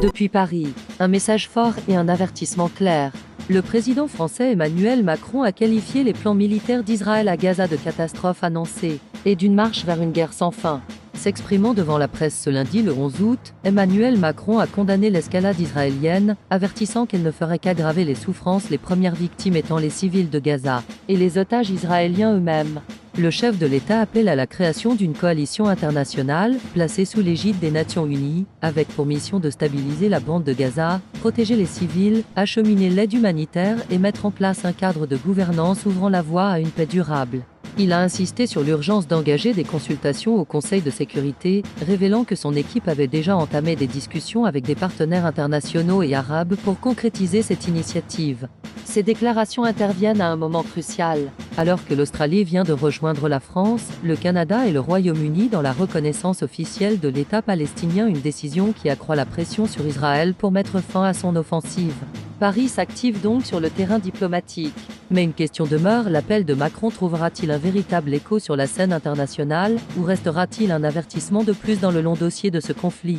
Depuis Paris, un message fort et un avertissement clair. Le président français Emmanuel Macron a qualifié les plans militaires d'Israël à Gaza de catastrophe annoncée et d'une marche vers une guerre sans fin. S'exprimant devant la presse ce lundi le 11 août, Emmanuel Macron a condamné l'escalade israélienne, avertissant qu'elle ne ferait qu'aggraver les souffrances, les premières victimes étant les civils de Gaza et les otages israéliens eux-mêmes. Le chef de l'État appelle à la création d'une coalition internationale, placée sous l'égide des Nations Unies, avec pour mission de stabiliser la bande de Gaza, protéger les civils, acheminer l'aide humanitaire et mettre en place un cadre de gouvernance ouvrant la voie à une paix durable. Il a insisté sur l'urgence d'engager des consultations au Conseil de sécurité, révélant que son équipe avait déjà entamé des discussions avec des partenaires internationaux et arabes pour concrétiser cette initiative. Ces déclarations interviennent à un moment crucial, alors que l'Australie vient de rejoindre la France, le Canada et le Royaume-Uni dans la reconnaissance officielle de l'État palestinien, une décision qui accroît la pression sur Israël pour mettre fin à son offensive. Paris s'active donc sur le terrain diplomatique. Mais une question demeure, l'appel de Macron trouvera-t-il un véritable écho sur la scène internationale, ou restera-t-il un avertissement de plus dans le long dossier de ce conflit ?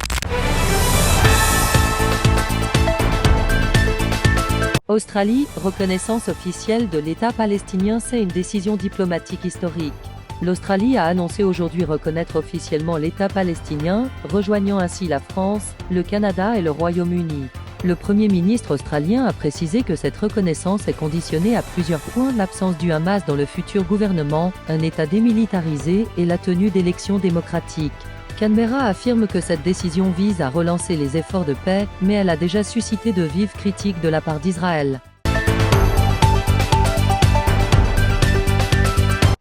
Australie, reconnaissance officielle de l'État palestinien, c'est une décision diplomatique historique. L'Australie a annoncé aujourd'hui reconnaître officiellement l'État palestinien, rejoignant ainsi la France, le Canada et le Royaume-Uni. Le Premier ministre australien a précisé que cette reconnaissance est conditionnée à plusieurs points: l'absence du Hamas dans le futur gouvernement, un État démilitarisé et la tenue d'élections démocratiques. Canberra affirme que cette décision vise à relancer les efforts de paix, mais elle a déjà suscité de vives critiques de la part d'Israël.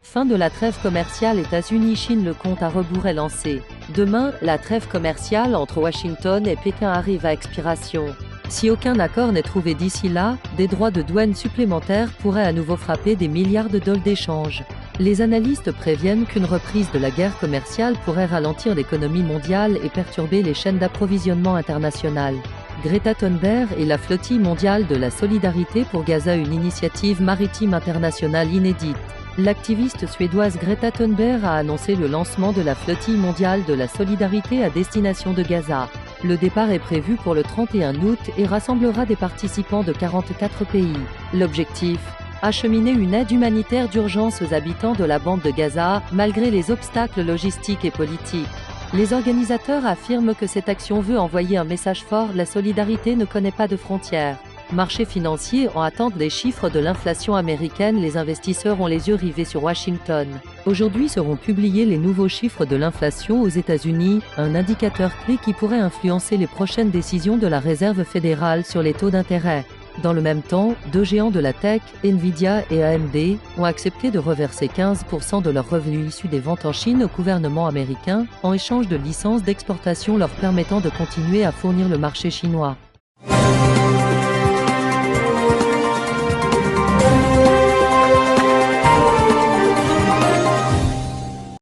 Fin de la trêve commerciale États-Unis-Chine, le compte à rebours est lancé. Demain, la trêve commerciale entre Washington et Pékin arrive à expiration. Si aucun accord n'est trouvé d'ici là, des droits de douane supplémentaires pourraient à nouveau frapper des milliards de dollars d'échanges. Les analystes préviennent qu'une reprise de la guerre commerciale pourrait ralentir l'économie mondiale et perturber les chaînes d'approvisionnement internationales. Greta Thunberg et la flottille mondiale de la solidarité pour Gaza, une initiative maritime internationale inédite. L'activiste suédoise Greta Thunberg a annoncé le lancement de la flottille mondiale de la solidarité à destination de Gaza. Le départ est prévu pour le 31 août et rassemblera des participants de 44 pays. L'objectif ? Acheminer une aide humanitaire d'urgence aux habitants de la bande de Gaza, malgré les obstacles logistiques et politiques. Les organisateurs affirment que cette action veut envoyer un message fort: la solidarité ne connaît pas de frontières. Marchés financiers en attente des chiffres de l'inflation américaine, les investisseurs ont les yeux rivés sur Washington. Aujourd'hui seront publiés les nouveaux chiffres de l'inflation aux États-Unis, un indicateur clé qui pourrait influencer les prochaines décisions de la Réserve fédérale sur les taux d'intérêt. Dans le même temps, deux géants de la tech, Nvidia et AMD, ont accepté de reverser 15% de leurs revenus issus des ventes en Chine au gouvernement américain, en échange de licences d'exportation leur permettant de continuer à fournir le marché chinois.